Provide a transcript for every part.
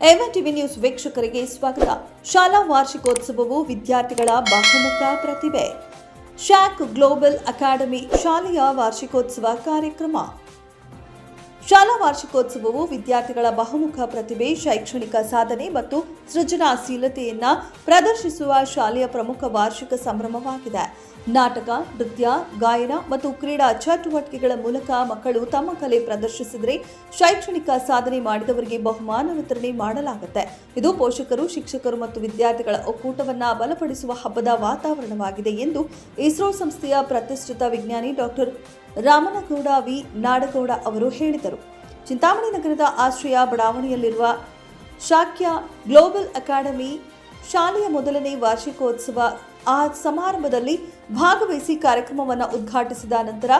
MNTV news ವೀಕ್ಷಕರಿಗೆ ಸ್ವಾಗತ. ಶಾಲಾ ವಾರ್ಷಿಕೋತ್ಸವವು ವಿದ್ಯಾರ್ಥಿಗಳ ಬಹುಮುಖ ಪ್ರತಿಭೆ. ಶಾಕ್ ಗ್ಲೋಬಲ್ ಅಕಾಡೆಮಿ ಶಾಲೆಯ ವಾರ್ಷಿಕೋತ್ಸವ ಕಾರ್ಯಕ್ರಮ. ಶಾಲಾ ವಾರ್ಷಿಕೋತ್ಸವವು ವಿದ್ಯಾರ್ಥಿಗಳ ಬಹುಮುಖ ಪ್ರತಿಭೆ, ಶೈಕ್ಷಣಿಕ ಸಾಧನೆ ಮತ್ತು ಸೃಜನಶೀಲತೆಯನ್ನು ಪ್ರದರ್ಶಿಸುವ ಶಾಲೆಯ ಪ್ರಮುಖ ವಾರ್ಷಿಕ ಸಂಭ್ರಮವಾಗಿದೆ. ನಾಟಕ, ನೃತ್ಯ, ಗಾಯನ ಮತ್ತು ಕ್ರೀಡಾ ಚಟುವಟಿಕೆಗಳ ಮೂಲಕ ಮಕ್ಕಳು ತಮ್ಮ ಕಲೆ ಪ್ರದರ್ಶಿಸಿದರೆ ಶೈಕ್ಷಣಿಕ ಸಾಧನೆ ಮಾಡಿದವರಿಗೆ ಬಹುಮಾನ ವಿತರಣೆ ಮಾಡಲಾಗುತ್ತೆ. ಇದು ಪೋಷಕರು, ಶಿಕ್ಷಕರು ಮತ್ತು ವಿದ್ಯಾರ್ಥಿಗಳ ಒಕ್ಕೂಟವನ್ನು ಬಲಪಡಿಸುವ ಹಬ್ಬದ ವಾತಾವರಣವಾಗಿದೆ ಎಂದು ಇಸ್ರೋ ಸಂಸ್ಥೆಯ ಪ್ರತಿಷ್ಠಿತ ವಿಜ್ಞಾನಿ ಡಾಕ್ಟರ್ ರಾಮನಗೌಡ ವಿ ನಾಡಗೌಡ ಅವರು ಹೇಳಿದರು. ಚಿಂತಾಮಣಿ ನಗರದ ಆಶ್ರಯ ಬಡಾವಣೆಯಲ್ಲಿರುವ ಶಾಕ್ಯ ಗ್ಲೋಬಲ್ ಅಕಾಡೆಮಿ ಶಾಲೆಯ ಮೊದಲನೇ ವಾರ್ಷಿಕೋತ್ಸವ ಸಮಾರಂಭದಲ್ಲಿ ಭಾಗವಹಿಸಿ ಕಾರ್ಯಕ್ರಮವನ್ನು ಉದ್ಘಾಟಿಸಿದ ನಂತರ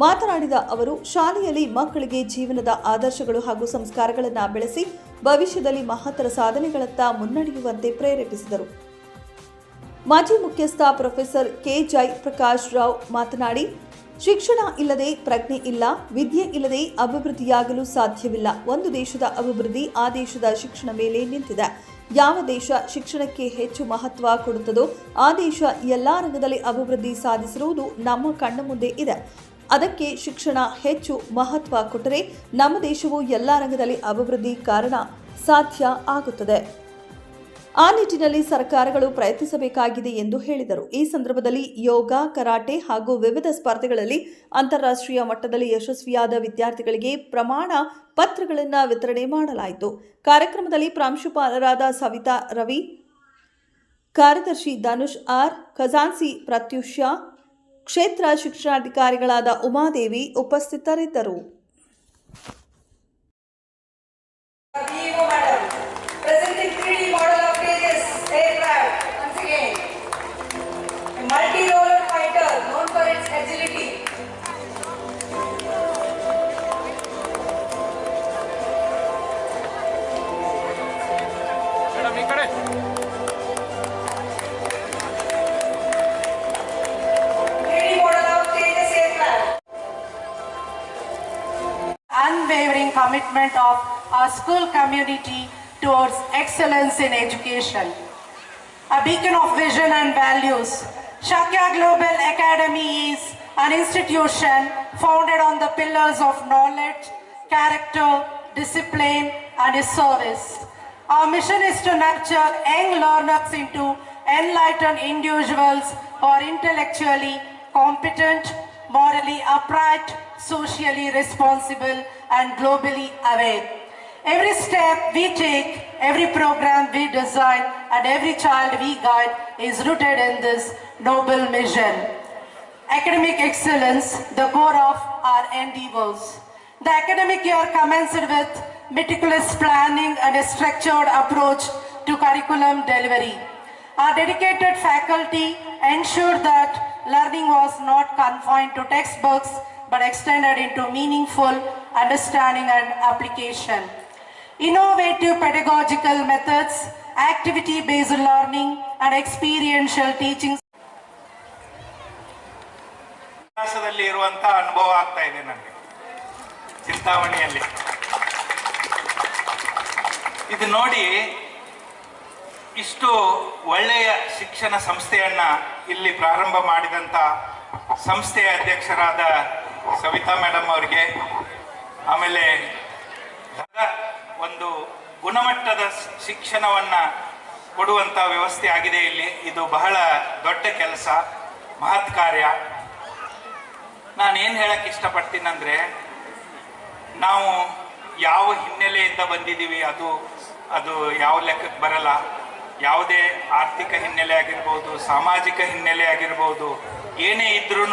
ಮಾತನಾಡಿದ ಅವರು, ಶಾಲೆಯಲ್ಲಿ ಮಕ್ಕಳಿಗೆ ಜೀವನದ ಆದರ್ಶಗಳು ಹಾಗೂ ಸಂಸ್ಕಾರಗಳನ್ನು ಬೆಳೆಸಿ ಭವಿಷ್ಯದಲ್ಲಿ ಮಹತ್ತರ ಸಾಧನೆಗಳತ್ತ ಮುನ್ನಡೆಯುವಂತೆ ಪ್ರೇರೇಪಿಸಿದರು. ಮಾಜಿ ಮುಖ್ಯಸ್ಥ ಪ್ರೊಫೆಸರ್ ಕೆ ಜಯಪ್ರಕಾಶ್ ರಾವ್ ಮಾತನಾಡಿ, ಶಿಕ್ಷಣ ಇಲ್ಲದೆ ಪ್ರಜ್ಞೆ ಇಲ್ಲ, ವಿದ್ಯೆ ಇಲ್ಲದೆ ಅಭಿವೃದ್ಧಿಯಾಗಲು ಸಾಧ್ಯವಿಲ್ಲ. ಒಂದು ದೇಶದ ಅಭಿವೃದ್ಧಿ ಆ ದೇಶದ ಶಿಕ್ಷಣ ಮೇಲೆ ನಿಂತಿದೆ. ಯಾವ ದೇಶ ಶಿಕ್ಷಣಕ್ಕೆ ಹೆಚ್ಚು ಮಹತ್ವ ಕೊಡುತ್ತದೋ ಆ ದೇಶ ಎಲ್ಲಾ ರಂಗದಲ್ಲಿ ಅಭಿವೃದ್ಧಿ ಸಾಧಿಸಿರುವುದು ನಮ್ಮ ಕಣ್ಣ ಮುಂದೆ ಇದೆ. ಅದಕ್ಕೆ ಶಿಕ್ಷಣ ಹೆಚ್ಚು ಮಹತ್ವ ಕೊಟ್ಟರೆ ನಮ್ಮ ದೇಶವು ಎಲ್ಲಾ ರಂಗದಲ್ಲಿ ಅಭಿವೃದ್ಧಿ ಕಾರಣ ಸಾಧ್ಯ ಆಗುತ್ತದೆ. ಆ ನಿಟ್ಟಿನಲ್ಲಿ ಸರ್ಕಾರಗಳು ಪ್ರಯತ್ನಿಸಬೇಕಾಗಿದೆ ಎಂದು ಹೇಳಿದರು. ಈ ಸಂದರ್ಭದಲ್ಲಿ ಯೋಗ, ಕರಾಟೆ ಹಾಗೂ ವಿವಿಧ ಸ್ಪರ್ಧೆಗಳಲ್ಲಿ ಅಂತಾರಾಷ್ಟ್ರೀಯ ಮಟ್ಟದಲ್ಲಿ ಯಶಸ್ವಿಯಾದ ವಿದ್ಯಾರ್ಥಿಗಳಿಗೆ ಪ್ರಮಾಣ ಪತ್ರಗಳನ್ನು ವಿತರಣೆ ಮಾಡಲಾಯಿತು. ಕಾರ್ಯಕ್ರಮದಲ್ಲಿ ಪ್ರಾಂಶುಪಾಲರಾದ ಸವಿತಾ ರವಿ, ಕಾರ್ಯದರ್ಶಿ ಧನುಷ್ ಆರ್, ಖಜಾನ್ಸಿ ಪ್ರತ್ಯುಷ, ಕ್ಷೇತ್ರ ಶಿಕ್ಷಣಾಧಿಕಾರಿಗಳಾದ ಉಮಾದೇವಿ ಉಪಸ್ಥಿತರಿದ್ದರು. Presenting 3D model of Tejas aircraft once again. A multi-roller fighter known for its agility. Madam, 3D model of Tejas aircraft. Unwavering commitment of our school community towards excellence in education. A beacon of vision and values, Shakya Global Academy is an institution founded on the pillars of knowledge, character, discipline and service. Our mission is to nurture young learners into enlightened individuals who are intellectually competent, morally upright, socially responsible and globally aware. Every step we take, every program we design and every child we guide is rooted in this noble mission. Academic excellence, the core of our endeavors. The academic year commenced with meticulous planning and a structured approach to curriculum delivery. Our dedicated faculty ensured that learning was not confined to textbooks but extended into meaningful understanding and application. Innovative pedagogical methods, activity-based learning and experiential teaching. ವಿಕಾಸದಲ್ಲಿ ಇರುವಂತ ಅನುಭವ ಆಗ್ತಾ ಇದೆ ನನಗೆ ಚಿಂತಾಮಣಿಯಲ್ಲಿ. ಇದು ನೋಡಿ, ಇಷ್ಟು ಒಳ್ಳೆಯ ಶಿಕ್ಷಣ ಸಂಸ್ಥೆಯನ್ನ ಇಲ್ಲಿ ಪ್ರಾರಂಭ ಮಾಡಿದಂತ ಸಂಸ್ಥೆಯ ಅಧ್ಯಕ್ಷರಾದ ಸವಿತಾ ಮೇಡಮ್ ಅವರಿಗೆ, ಆಮೇಲೆ ಒಂದು ಗುಣಮಟ್ಟದ ಶಿಕ್ಷಣವನ್ನ ಕೊಡುವಂತ ವ್ಯವಸ್ಥೆ ಆಗಿದೆ ಇಲ್ಲಿ. ಇದು ಬಹಳ ದೊಡ್ಡ ಕೆಲಸ, ಮಹತ್ ಕಾರ್ಯ. ನಾನೇನು ಹೇಳಕ್ ಇಷ್ಟಪಡ್ತೀನಂದ್ರೆ, ನಾವು ಯಾವ ಹಿನ್ನೆಲೆಯಿಂದ ಬಂದಿದ್ದೀವಿ ಅದು ಯಾವ ಲೆಕ್ಕಕ್ಕೆ ಬರಲ್ಲ. ಯಾವುದೇ ಆರ್ಥಿಕ ಹಿನ್ನೆಲೆ ಆಗಿರ್ಬೋದು, ಸಾಮಾಜಿಕ ಹಿನ್ನೆಲೆ ಆಗಿರ್ಬೋದು, ಏನೇ ಇದ್ರೂ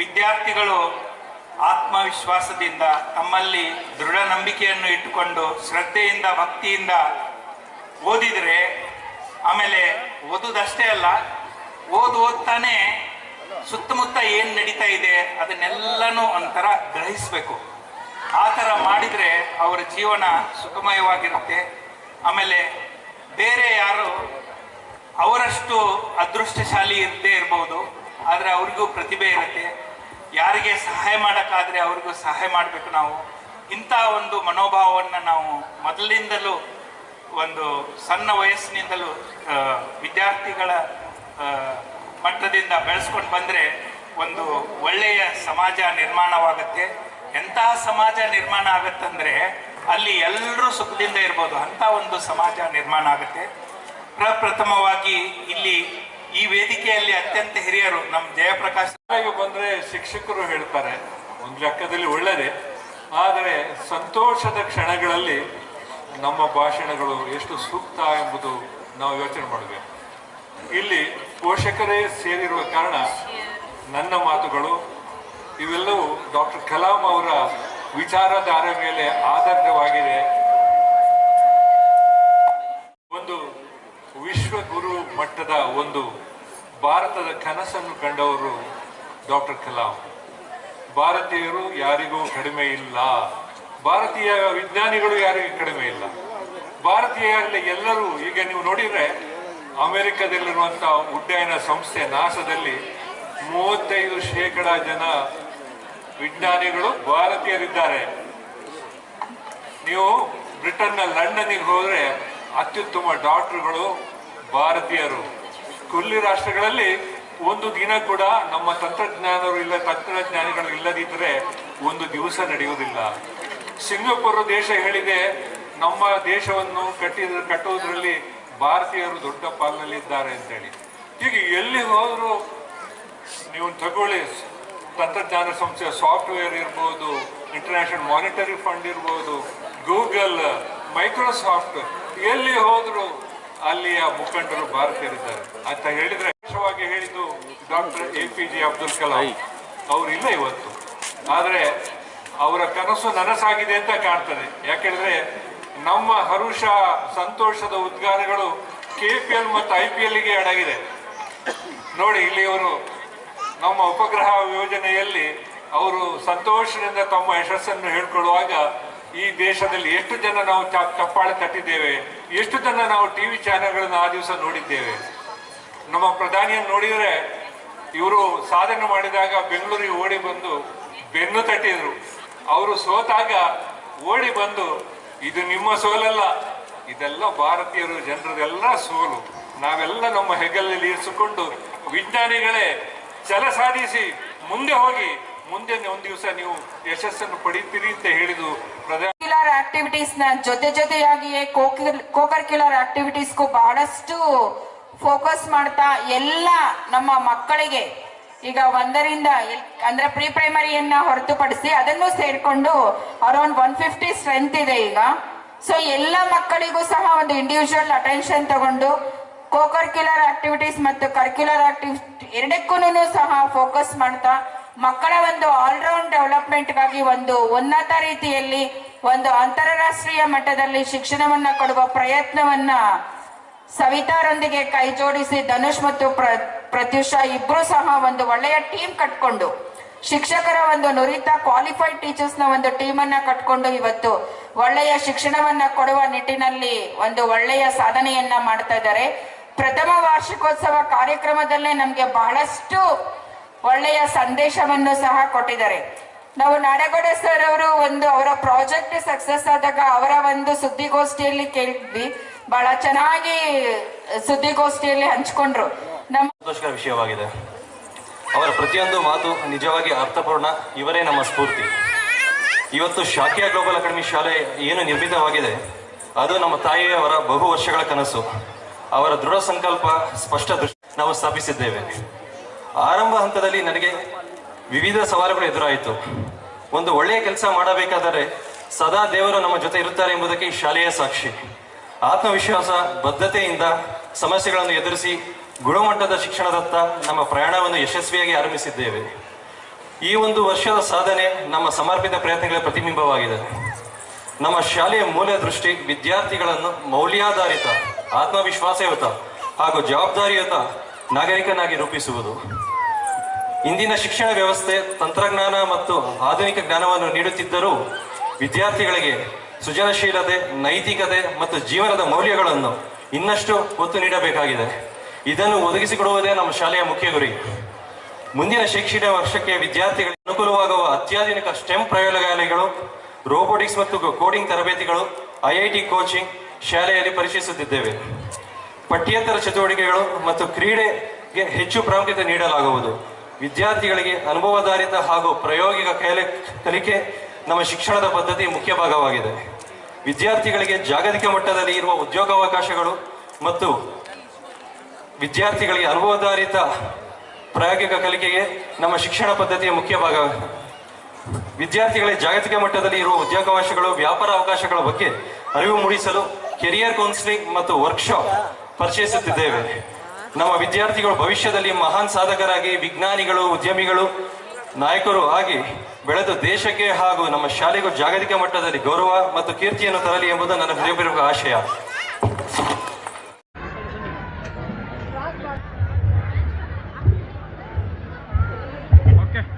ವಿದ್ಯಾರ್ಥಿಗಳು ಆತ್ಮವಿಶ್ವಾಸದಿಂದ, ತಮ್ಮಲ್ಲಿ ದೃಢ ನಂಬಿಕೆಯನ್ನು ಇಟ್ಟುಕೊಂಡು ಶ್ರದ್ಧೆಯಿಂದ, ಭಕ್ತಿಯಿಂದ ಓದಿದರೆ, ಆಮೇಲೆ ಓದುವುದಷ್ಟೇ ಅಲ್ಲ, ಓದ್ತಾನೆ ಸುತ್ತಮುತ್ತ ಏನು ನಡೀತಾ ಇದೆ ಅದನ್ನೆಲ್ಲನೂ ಒಂಥರ ಗ್ರಹಿಸಬೇಕು. ಆ ಥರ ಮಾಡಿದರೆ ಅವರ ಜೀವನ ಸುಖಮಯವಾಗಿರುತ್ತೆ. ಆಮೇಲೆ ಬೇರೆ ಯಾರು ಅವರಷ್ಟು ಅದೃಷ್ಟಶಾಲಿ ಇರದೇ ಇರ್ಬೋದು, ಆದರೆ ಅವ್ರಿಗೂ ಪ್ರತಿಭೆ ಇರುತ್ತೆ. ಯಾರಿಗೆ ಸಹಾಯ ಮಾಡೋಕ್ಕಾದರೆ ಅವ್ರಿಗೂ ಸಹಾಯ ಮಾಡಬೇಕು ನಾವು. ಇಂಥ ಒಂದು ಮನೋಭಾವವನ್ನು ನಾವು ಮೊದಲಿಂದಲೂ ಒಂದು ಸಣ್ಣ ವಯಸ್ಸಿನಿಂದಲೂ ವಿದ್ಯಾರ್ಥಿಗಳ ಮಟ್ಟದಿಂದ ಬೆಳೆಸ್ಕೊಂಡು ಬಂದರೆ ಒಂದು ಒಳ್ಳೆಯ ಸಮಾಜ ನಿರ್ಮಾಣವಾಗುತ್ತೆ. ಎಂತಹ ಸಮಾಜ ನಿರ್ಮಾಣ ಆಗುತ್ತಂದರೆ ಅಲ್ಲಿ ಎಲ್ಲರೂ ಸುಖದಿಂದ ಇರ್ಬೋದು, ಅಂಥ ಒಂದು ಸಮಾಜ ನಿರ್ಮಾಣ ಆಗುತ್ತೆ. ಪ್ರಪ್ರಥಮವಾಗಿ ಇಲ್ಲಿ ಈ ವೇದಿಕೆಯಲ್ಲಿ ಅತ್ಯಂತ ಹಿರಿಯರು ನಮ್ಮ ಜಯಪ್ರಕಾಶ್ ಬಂದರೆ ಶಿಕ್ಷಕರು ಹೇಳ್ತಾರೆ ಒಂದು ಲೆಕ್ಕದಲ್ಲಿ ಒಳ್ಳೆಯದೇ, ಆದರೆ ಸಂತೋಷದ ಕ್ಷಣಗಳಲ್ಲಿ ನಮ್ಮ ಭಾಷಣಗಳು ಎಷ್ಟು ಸೂಕ್ತ ಎಂಬುದು ನಾವು ಯೋಚನೆ ಮಾಡಬೇಕು. ಇಲ್ಲಿ ಪೋಷಕರೇ ಸೇರಿರುವ ಕಾರಣ ನನ್ನ ಮಾತುಗಳು ಇವೆಲ್ಲವೂ ಡಾಕ್ಟರ್ ಕಲಾಂ ಅವರ ವಿಚಾರಧಾರೆ ಮೇಲೆ ಆಧಾರಿತವಾಗಿದೆ. ಒಂದು ವಿಶ್ವಗುರು ಮಟ್ಟದ ಒಂದು ಭಾರತದ ಕನಸನ್ನು ಕಂಡವರು ಡಾಕ್ಟರ್ ಕಲಾಂ. ಭಾರತೀಯರು ಯಾರಿಗೂ ಕಡಿಮೆ ಇಲ್ಲ, ಭಾರತೀಯ ವಿಜ್ಞಾನಿಗಳು ಯಾರಿಗೂ ಕಡಿಮೆ ಇಲ್ಲ. ಭಾರತೀಯರಲ್ಲಿ ಎಲ್ಲರೂ ಈಗ ನೀವು ನೋಡಿದ್ರೆ ಅಮೆರಿಕದಲ್ಲಿರುವಂಥ ಉಡ್ಡಯನ ಸಂಸ್ಥೆ ನಾಸದಲ್ಲಿ 35% ಜನ ವಿಜ್ಞಾನಿಗಳು ಭಾರತೀಯರಿದ್ದಾರೆ. ನೀವು ಬ್ರಿಟನ್ನ ಲಂಡನ್ನಿಗೆ ಹೋದರೆ ಅತ್ಯುತ್ತಮ ಡಾಕ್ಟರ್ಗಳು ಭಾರತೀಯರು. ಕೊಲ್ಲಿ ರಾಷ್ಟ್ರಗಳಲ್ಲಿ ಒಂದು ದಿನ ಕೂಡ ನಮ್ಮ ತಂತ್ರಜ್ಞಾನಿಗಳು ಇಲ್ಲದಿದ್ದರೆ ಒಂದು ದಿವಸ ನಡೆಯುವುದಿಲ್ಲ. ಸಿಂಗಪುರ ದೇಶ ಹೇಳಿದೆ ನಮ್ಮ ದೇಶವನ್ನು ಕಟ್ಟುವುದರಲ್ಲಿ ಭಾರತೀಯರು ದೊಡ್ಡ ಪಾಲಿನಲ್ಲಿದ್ದಾರೆ ಅಂತೇಳಿ. ಈಗ ಎಲ್ಲಿ ಹೋದರೂ ನೀವು ತಗೊಳ್ಳಿ, ತಂತ್ರಜ್ಞಾನ ಸಂಸ್ಥೆ ಸಾಫ್ಟ್ವೇರ್ ಇರ್ಬೋದು, ಇಂಟರ್ನ್ಯಾಷನಲ್ ಮಾನಿಟರಿ ಫಂಡ್ ಇರ್ಬೋದು, ಗೂಗಲ್, ಮೈಕ್ರೋಸಾಫ್ಟ್, ಎಲ್ಲಿ ಹೋದ್ರು ಅಲ್ಲಿಯ ಮುಖಂಡರು ಭಾರತೀಯರಿದ್ದಾರೆ ಅಂತ ಹೇಳಿದ್ರೆ ವಿಶೇಷವಾಗಿ ಹೇಳಿದ್ದು ಡಾಕ್ಟರ್ APJ ಅಬ್ದುಲ್ ಕಲಾಂ ಅವರಿಲ್ಲ ಇವತ್ತು. ಆದರೆ ಅವರ ಕನಸು ನನಸಾಗಿದೆ ಅಂತ ಕಾಣ್ತದೆ. ಯಾಕೆಂದ್ರೆ ನಮ್ಮ ಹರುಷ ಸಂತೋಷದ ಉದ್ಗಾರಗಳು KPL ಮತ್ತು IPLಗೆ ಅಡಗಿದೆ. ನೋಡಿ ಇಲ್ಲಿ ಅವರು ನಮ್ಮ ಉಪಗ್ರಹ ಯೋಜನೆಯಲ್ಲಿ ಅವರು ಸಂತೋಷದಿಂದ ತಮ್ಮ ಯಶಸ್ಸನ್ನು ಹೇಳ್ಕೊಳ್ಳುವಾಗ ಈ ದೇಶದಲ್ಲಿ ಎಷ್ಟು ಜನ ನಾವು ಚಪ್ಪಾಳೆ ತಟ್ಟಿದ್ದೇವೆ, ಎಷ್ಟು ಜನ ನಾವು TV ಚಾನೆಲ್ಗಳನ್ನು ಆ ದಿವಸ ನೋಡಿದ್ದೇವೆ. ನಮ್ಮ ಪ್ರಧಾನಿಯನ್ನು ನೋಡಿದರೆ ಇವರು ಸಾಧನೆ ಮಾಡಿದಾಗ ಬೆಂಗಳೂರಿಗೆ ಓಡಿ ಬಂದು ಬೆನ್ನು ತಟ್ಟಿದ್ರು. ಅವರು ಸೋತಾಗ ಓಡಿ ಬಂದು ಇದು ನಿಮ್ಮ ಸೋಲಲ್ಲ, ಇದೆಲ್ಲ ಭಾರತೀಯರು ಜನರದೆಲ್ಲ ಸೋಲು, ನಾವೆಲ್ಲ ನಮ್ಮ ಹೆಗಲಲ್ಲಿ ಇರಿಸಿಕೊಂಡು ವಿಜ್ಞಾನಿಗಳೇ ಛಲ ಸಾಧಿಸಿ ಮುಂದೆ ಹೋಗಿ, ಮುಂದೆ ಒಂದು ದಿವಸ ನೀವು ಯಶಸ್ಸನ್ನು ಪಡಿತೀರಿ ಅಂತ ಹೇಳಿದು ಪ್ರಧಾನ ಆಕ್ಟಿವಿಟೀಸ್ ನ ಜೊತೆಯಾಗಿಯೇ ಕೋಕರ್ಕ್ಯುಲರ್ ಆಕ್ಟಿವಿಟೀಸ್ ಬಹಳಷ್ಟು ಫೋಕಸ್ ಮಾಡ್ತಾ ಎಲ್ಲ ನಮ್ಮ ಮಕ್ಕಳಿಗೆ ಈಗ 1ರಿಂದ ಅಂದ್ರೆ ಪ್ರೀ ಪ್ರೈಮರಿಯನ್ನ ಹೊರತುಪಡಿಸಿ ಅದನ್ನು ಸೇರ್ಕೊಂಡು ಅರೌಂಡ್ 150 ಸ್ಟ್ರೆಂತ್ ಇದೆ ಈಗ. ಸೊ ಎಲ್ಲ ಮಕ್ಕಳಿಗೂ ಸಹ ಒಂದು ಇಂಡಿವಿಜುವಲ್ ಅಟೆನ್ಷನ್ ತಗೊಂಡು ಕೋಕರ್ಕ್ಯುಲರ್ ಆಕ್ಟಿವಿಟೀಸ್ ಮತ್ತು ಕರ್ಕ್ಯುಲರ್ ಆಕ್ಟಿವಿಟಿ ಎರಡಕ್ಕೂ ಸಹ ಫೋಕಸ್ ಮಾಡ್ತಾ ಮಕ್ಕಳ ಒಂದು ಆಲ್ರೌಂಡ್ ಡೆವಲಪ್ಮೆಂಟ್ಗಾಗಿ ಒಂದು ಉನ್ನತ ರೀತಿಯಲ್ಲಿ ಒಂದು ಅಂತಾರಾಷ್ಟ್ರೀಯ ಮಟ್ಟದಲ್ಲಿ ಶಿಕ್ಷಣವನ್ನ ಕೊಡುವ ಪ್ರಯತ್ನವನ್ನ ಸವಿತಾರೊಂದಿಗೆ ಕೈ ಜೋಡಿಸಿ ಧನುಷ್ ಮತ್ತು ಪ್ರತ್ಯುಷಾ ಇಬ್ರು ಸಹ ಒಂದು ಒಳ್ಳೆಯ ಟೀಮ್ ಕಟ್ಕೊಂಡು ಶಿಕ್ಷಕರ ಒಂದು ನುರಿತ ಕ್ವಾಲಿಫೈಡ್ ಟೀಚರ್ಸ್ ನ ಒಂದು ಟೀಮ್ ಅನ್ನ ಕಟ್ಕೊಂಡು ಇವತ್ತು ಒಳ್ಳೆಯ ಶಿಕ್ಷಣವನ್ನ ಕೊಡುವ ನಿಟ್ಟಿನಲ್ಲಿ ಒಂದು ಒಳ್ಳೆಯ ಸಾಧನೆಯನ್ನ ಮಾಡ್ತಾ ಇದ್ದಾರೆ. ಪ್ರಥಮ ವಾರ್ಷಿಕೋತ್ಸವ ಕಾರ್ಯಕ್ರಮದಲ್ಲೇ ನಮ್ಗೆ ಬಹಳಷ್ಟು ಒಳ್ಳೆಯ ಸಂದೇಶವನ್ನು ಸಹ ಕೊಟ್ಟಿದ್ದಾರೆ. ನಾವು ನಾಡಗೌಡ ಸರ್ ಅವರು ಒಂದು ಅವರ ಪ್ರಾಜೆಕ್ಟ್ ಸಕ್ಸಸ್ ಆದಾಗ ಅವರ ಒಂದು ಸುದ್ದಿಗೋಷ್ಠಿಯಲ್ಲಿ ಕೇಳಿದ್ವಿ, ಬಹಳ ಚೆನ್ನಾಗಿ ಸುದ್ದಿಗೋಷ್ಠಿಯಲ್ಲಿ ಹಂಚ್ಕೊಂಡ್ರು. ನಮ್ಮ ಸಂತೋಷಕರ ವಿಷಯವಾಗಿದೆ. ಅವರ ಪ್ರತಿಯೊಂದು ಮಾತು ನಿಜವಾಗಿ ಅರ್ಥಪೂರ್ಣ. ಇವರೇ ನಮ್ಮ ಸ್ಫೂರ್ತಿ. ಇವತ್ತು ಶಾಕ್ಯ ಗ್ಲೋಬಲ್ ಅಕಾಡೆಮಿ ಶಾಲೆ ಏನು ನಿರ್ಮಿತವಾಗಿದೆ ಅದು ನಮ್ಮ ತಾಯಿಯವರ ಬಹು ವರ್ಷಗಳ ಕನಸು. ಅವರ ದೃಢ ಸಂಕಲ್ಪ, ಸ್ಪಷ್ಟ ದೃಷ್ಟಿ ನಾವು ಸ್ಥಾಪಿಸಿದ್ದೇವೆ. ಆರಂಭ ಹಂತದಲ್ಲಿ ನನಗೆ ವಿವಿಧ ಸವಾಲುಗಳು ಎದುರಾಯಿತು. ಒಂದು ಒಳ್ಳೆಯ ಕೆಲಸ ಮಾಡಬೇಕಾದರೆ ಸದಾ ದೇವರು ನಮ್ಮ ಜೊತೆ ಇರುತ್ತಾರೆ ಎಂಬುದಕ್ಕೆ ಈ ಶಾಲೆಯ ಸಾಕ್ಷಿ. ಆತ್ಮವಿಶ್ವಾಸ, ಬದ್ಧತೆಯಿಂದ ಸಮಸ್ಯೆಗಳನ್ನು ಎದುರಿಸಿ ಗುಣಮಟ್ಟದ ಶಿಕ್ಷಣದತ್ತ ನಮ್ಮ ಪ್ರಯಾಣವನ್ನು ಯಶಸ್ವಿಯಾಗಿ ಆರಂಭಿಸಿದ್ದೇವೆ. ಈ ಒಂದು ವರ್ಷದ ಸಾಧನೆ ನಮ್ಮ ಸಮರ್ಪಿತ ಪ್ರಯತ್ನಗಳ ಪ್ರತಿಬಿಂಬವಾಗಿದೆ. ನಮ್ಮ ಶಾಲೆಯ ಮೂಲ ದೃಷ್ಟಿ ವಿದ್ಯಾರ್ಥಿಗಳನ್ನು ಮೌಲ್ಯಾಧಾರಿತ, ಆತ್ಮವಿಶ್ವಾಸಯುತ ಹಾಗೂ ಜವಾಬ್ದಾರಿಯುತ ನಾಗರಿಕನಾಗಿ ರೂಪಿಸುವುದು. ಇಂದಿನ ಶಿಕ್ಷಣ ವ್ಯವಸ್ಥೆ ತಂತ್ರಜ್ಞಾನ ಮತ್ತು ಆಧುನಿಕ ಜ್ಞಾನವನ್ನು ನೀಡುತ್ತಿದ್ದರೂ ವಿದ್ಯಾರ್ಥಿಗಳಿಗೆ ಸೃಜನಶೀಲತೆ, ನೈತಿಕತೆ ಮತ್ತು ಜೀವನದ ಮೌಲ್ಯಗಳನ್ನು ಇನ್ನಷ್ಟು ಒತ್ತು ನೀಡಬೇಕಾಗಿದೆ. ಇದನ್ನು ಒದಗಿಸಿಕೊಡುವುದೇ ನಮ್ಮ ಶಾಲೆಯ ಮುಖ್ಯ ಗುರಿ. ಮುಂದಿನ ಶೈಕ್ಷಣಿಕ ವರ್ಷಕ್ಕೆ ವಿದ್ಯಾರ್ಥಿಗಳಿಗೆ ಅನುಕೂಲವಾಗುವ ಅತ್ಯಾಧುನಿಕ ಸ್ಟೆಮ್ ಪ್ರಯೋಗಾಲಯಗಳು, ರೋಬೋಟಿಕ್ಸ್ ಮತ್ತು ಕೋಡಿಂಗ್ ತರಬೇತಿಗಳು, IIT ಕೋಚಿಂಗ್, ಶಾಲೆಯಲ್ಲಿ ಪರಿಚಯಿಸುತ್ತಿದ್ದೇವೆ. ಪಠ್ಯೇತರ ಚಟುವಟಿಕೆಗಳು ಮತ್ತು ಕ್ರೀಡೆಗೆ ಹೆಚ್ಚು ಪ್ರಾಮುಖ್ಯತೆ ನೀಡಲಾಗುವುದು. ವಿದ್ಯಾರ್ಥಿಗಳಿಗೆ ಅನುಭವಾಧಾರಿತ ಹಾಗೂ ಪ್ರಾಯೋಗಿಕ ಕಲಿಕೆ ನಮ್ಮ ಶಿಕ್ಷಣದ ಪದ್ಧತಿ ಮುಖ್ಯ ಭಾಗವಾಗಿದೆ. ವಿದ್ಯಾರ್ಥಿಗಳಿಗೆ ಜಾಗತಿಕ ಮಟ್ಟದಲ್ಲಿ ಇರುವ ಉದ್ಯೋಗಾವಕಾಶಗಳು ಮತ್ತು ವಿದ್ಯಾರ್ಥಿಗಳಿಗೆ ಅನುಭವಾಧಾರಿತ ಪ್ರಾಯೋಗಿಕ ಕಲಿಕೆಗೆ ನಮ್ಮ ಶಿಕ್ಷಣ ಪದ್ಧತಿಯ ಮುಖ್ಯ ಭಾಗ. ವಿದ್ಯಾರ್ಥಿಗಳಿಗೆ ಜಾಗತಿಕ ಮಟ್ಟದಲ್ಲಿ ಇರುವ ಉದ್ಯೋಗಾವಕಾಶಗಳು, ವ್ಯಾಪಾರ ಅವಕಾಶಗಳ ಬಗ್ಗೆ ಅರಿವು ಮೂಡಿಸಲು ಕೆರಿಯರ್ ಕೌನ್ಸಿಲಿಂಗ್ ಮತ್ತು ವರ್ಕ್ಶಾಪ್ ಪರಿಚಯಿಸುತ್ತಿದ್ದೇವೆ. ನಮ್ಮ ವಿದ್ಯಾರ್ಥಿಗಳು ಭವಿಷ್ಯದಲ್ಲಿ ಮಹಾನ್ ಸಾಧಕರಾಗಿ, ವಿಜ್ಞಾನಿಗಳು, ಉದ್ಯಮಿಗಳು, ನಾಯಕರು ಆಗಿ ಬೆಳೆದು ದೇಶಕ್ಕೆ ಹಾಗೂ ನಮ್ಮ ಶಾಲೆಗೂ ಜಾಗತಿಕ ಮಟ್ಟದಲ್ಲಿ ಗೌರವ ಮತ್ತು ಕೀರ್ತಿಯನ್ನು ತರಲಿ ಎಂಬುದು ನನ್ನ ಹೃದಯಪೂರ್ವಕ ಆಶಯ.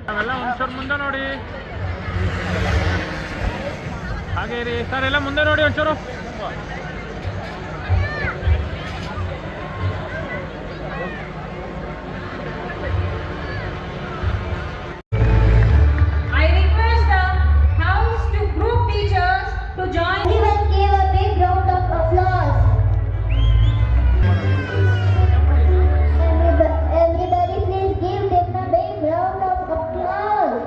ನಾವೆಲ್ಲ ಒಂಚೂರು ಮುಂದೆ ನೋಡಿ, ಹಾಗೆ ರೀ ಸರ್, ಎಲ್ಲ ಮುಂದೆ ನೋಡಿ ಒಂಚೂರು. I request the house to group teachers to join. Everyone give a big round of applause. Everybody please give them a big round of applause.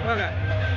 Pure,